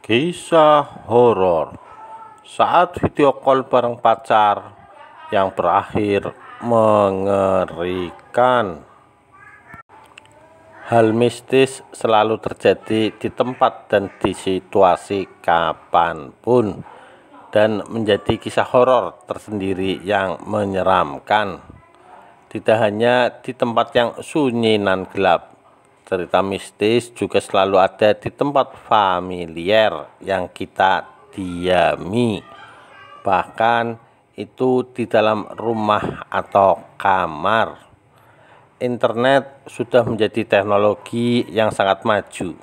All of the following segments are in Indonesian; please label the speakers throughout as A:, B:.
A: Kisah horor saat video call bareng pacar yang berakhir mengerikan. Hal mistis selalu terjadi di tempat dan di situasi kapanpun, dan menjadi kisah horor tersendiri yang menyeramkan. Tidak hanya di tempat yang sunyi nan gelap, cerita mistis juga selalu ada di tempat familiar yang kita diami. Bahkan itu di dalam rumah atau kamar. Internet sudah menjadi teknologi yang sangat maju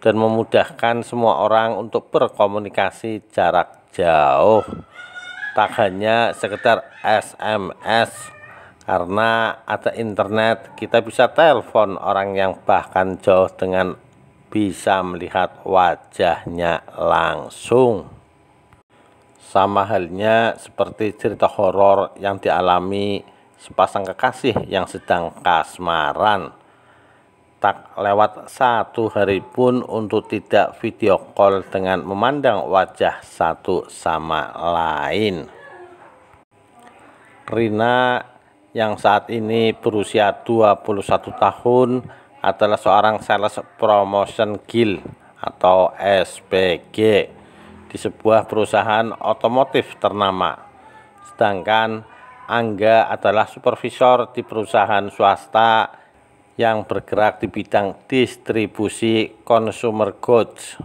A: dan memudahkan semua orang untuk berkomunikasi jarak jauh. Tak hanya sekedar SMS, karena ada internet kita bisa telepon orang yang bahkan jauh dengan bisa melihat wajahnya langsung. Sama halnya seperti cerita horor yang dialami sepasang kekasih yang sedang kasmaran. Tak lewat satu hari pun untuk tidak video call dengan memandang wajah satu sama lain. Rina yang saat ini berusia 21 tahun adalah seorang sales promotion guild atau SPG di sebuah perusahaan otomotif ternama. Sedangkan Angga adalah supervisor di perusahaan swasta yang bergerak di bidang distribusi consumer goods.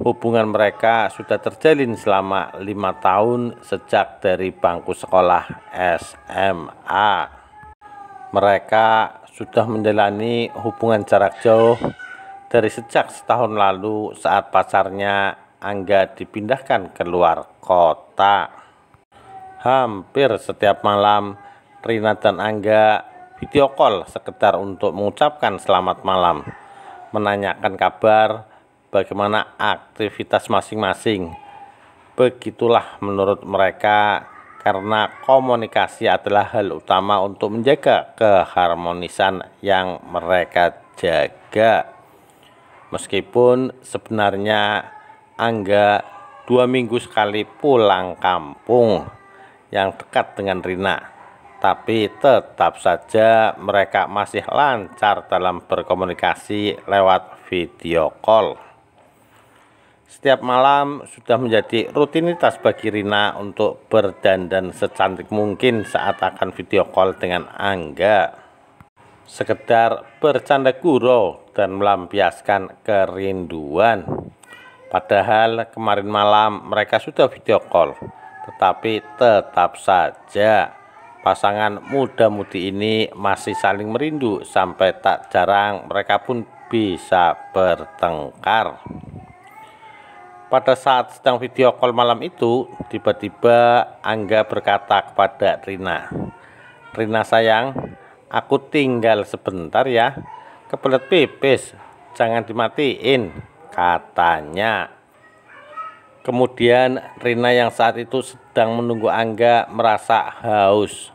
A: Hubungan mereka sudah terjalin selama 5 tahun sejak dari bangku sekolah SMA. Mereka sudah menjalani hubungan jarak jauh dari sejak setahun lalu saat pacarnya Angga dipindahkan ke luar kota. Hampir setiap malam, Rina dan Angga video call sekedar untuk mengucapkan selamat malam, menanyakan kabar, bagaimana aktivitas masing-masing. Begitulah menurut mereka, karena komunikasi adalah hal utama untuk menjaga keharmonisan yang mereka jaga. Meskipun sebenarnya Angga 2 minggu sekali pulang kampung yang dekat dengan Rina, tapi tetap saja mereka masih lancar dalam berkomunikasi lewat video call. Setiap malam sudah menjadi rutinitas bagi Rina untuk berdandan secantik mungkin saat akan video call dengan Angga. Sekedar bercanda gurau dan melampiaskan kerinduan. Padahal kemarin malam mereka sudah video call, tetapi tetap saja pasangan muda-mudi ini masih saling merindu sampai tak jarang mereka pun bisa bertengkar. Pada saat sedang video call malam itu, tiba-tiba Angga berkata kepada Rina, "Rina sayang, aku tinggal sebentar ya, kebelet pipis, jangan dimatiin," katanya. Kemudian Rina yang saat itu sedang menunggu Angga merasa haus.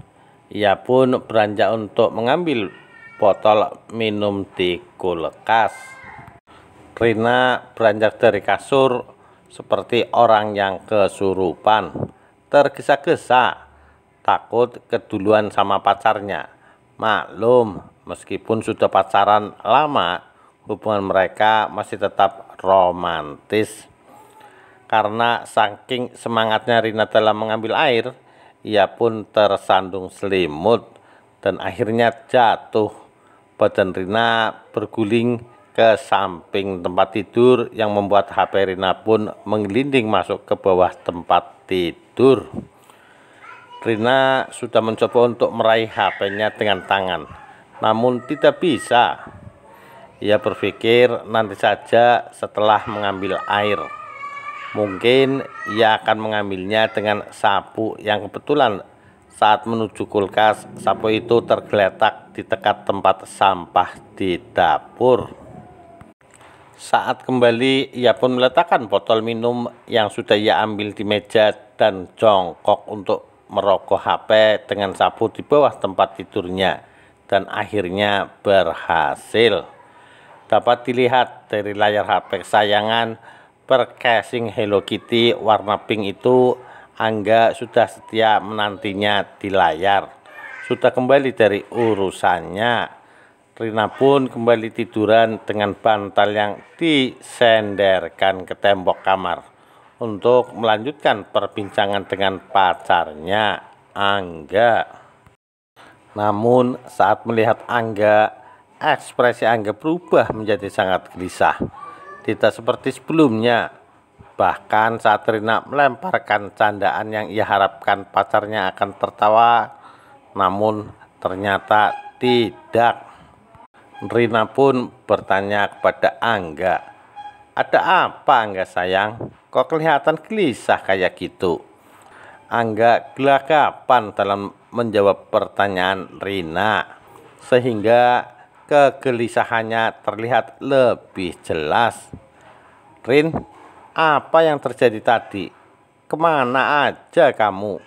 A: Ia pun beranjak untuk mengambil botol minum di kulkas. Rina beranjak dari kasur seperti orang yang kesurupan, tergesa-gesa, takut keduluan sama pacarnya. Maklum, meskipun sudah pacaran lama, hubungan mereka masih tetap romantis. Karena saking semangatnya Rina dalam mengambil air, ia pun tersandung selimut dan akhirnya jatuh. Badan Rina berguling ke samping tempat tidur yang membuat HP Rina pun menggelinding masuk ke bawah tempat tidur. Rina sudah mencoba untuk meraih HP-nya dengan tangan, namun tidak bisa. Ia berpikir nanti saja setelah mengambil air. Mungkin ia akan mengambilnya dengan sapu yang kebetulan saat menuju kulkas, sapu itu tergeletak di dekat tempat sampah di dapur. Saat kembali, ia pun meletakkan botol minum yang sudah ia ambil di meja dan jongkok untuk merogoh HP dengan sapu di bawah tempat tidurnya, dan akhirnya berhasil. Dapat dilihat dari layar HP kesayangan per casing Hello Kitty warna pink itu Angga sudah setia menantinya di layar. Sudah kembali dari urusannya. Rina pun kembali tiduran dengan bantal yang disenderkan ke tembok kamar untuk melanjutkan perbincangan dengan pacarnya, Angga. Namun saat melihat Angga, ekspresi Angga berubah menjadi sangat gelisah. Tidak seperti sebelumnya. Bahkan saat Rina melemparkan candaan yang ia harapkan pacarnya akan tertawa, namun ternyata tidak. Rina pun bertanya kepada Angga, "Ada apa Angga sayang? Kok kelihatan gelisah kayak gitu?" Angga gelagapan dalam menjawab pertanyaan Rina, sehingga kegelisahannya terlihat lebih jelas. "Rin, apa yang terjadi tadi? Kemana aja kamu?"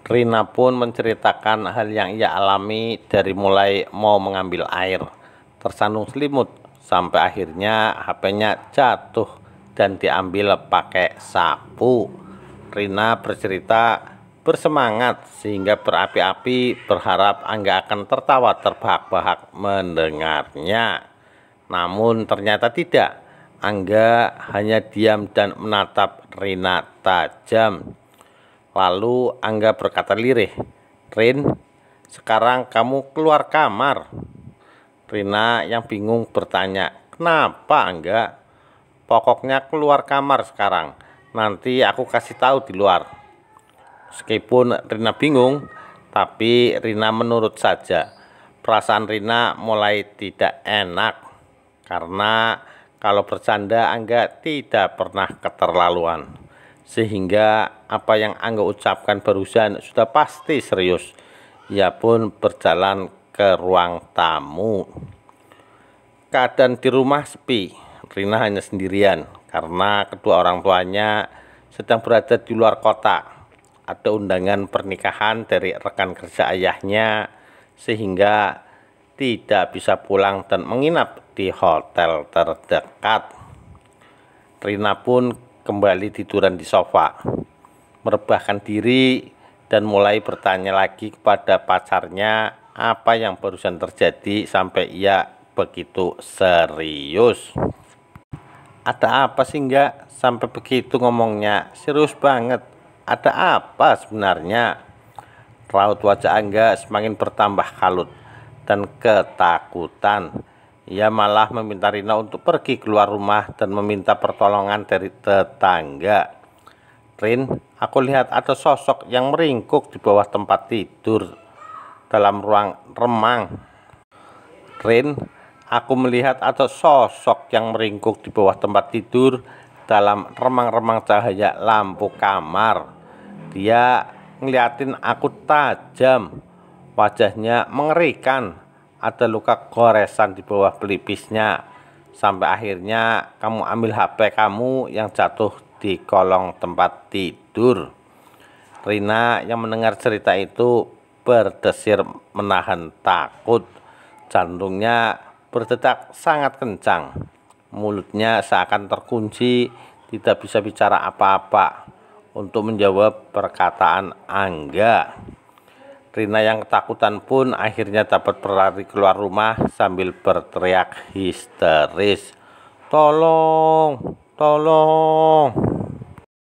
A: Rina pun menceritakan hal yang ia alami dari mulai mau mengambil air, tersandung selimut, sampai akhirnya HP-nya jatuh dan diambil pakai sapu. Rina bercerita bersemangat sehingga berapi-api berharap Angga akan tertawa terbahak-bahak mendengarnya. Namun ternyata tidak. Angga hanya diam dan menatap Rina tajam. Lalu Angga berkata lirih, "Rin, sekarang kamu keluar kamar." Rina yang bingung bertanya, "Kenapa Angga?" "Pokoknya keluar kamar sekarang. Nanti aku kasih tahu di luar." Meskipun Rina bingung, tapi Rina menurut saja. Perasaan Rina mulai tidak enak karena kalau bercanda Angga tidak pernah keterlaluan, sehingga apa yang Angga ucapkan barusan sudah pasti serius. Ia pun berjalan ke ruang tamu. Keadaan di rumah sepi. Rina hanya sendirian karena kedua orang tuanya sedang berada di luar kota. Ada undangan pernikahan dari rekan kerja ayahnya, sehingga tidak bisa pulang dan menginap di hotel terdekat. Rina pun kembali tiduran di sofa, merebahkan diri dan mulai bertanya lagi kepada pacarnya apa yang barusan terjadi sampai ia begitu serius. "Ada apa sih enggak? Sampai begitu ngomongnya, serius banget. Ada apa sebenarnya?" Raut wajah Angga semakin bertambah kalut dan ketakutan. Ia malah meminta Rina untuk pergi keluar rumah dan meminta pertolongan dari tetangga. "Rin, aku lihat ada sosok yang meringkuk di bawah tempat tidur dalam ruang remang." "Rin, aku melihat ada sosok yang meringkuk di bawah tempat tidur dalam remang-remang cahaya lampu kamar. Dia ngeliatin aku tajam. Wajahnya mengerikan. Ada luka goresan di bawah pelipisnya. Sampai akhirnya kamu ambil HP kamu yang jatuh di kolong tempat tidur." Rina yang mendengar cerita itu berdesir menahan takut. Jantungnya berdetak sangat kencang. Mulutnya seakan terkunci, tidak bisa bicara apa-apa untuk menjawab perkataan Angga. Rina yang ketakutan pun akhirnya dapat berlari keluar rumah sambil berteriak histeris, "Tolong, tolong."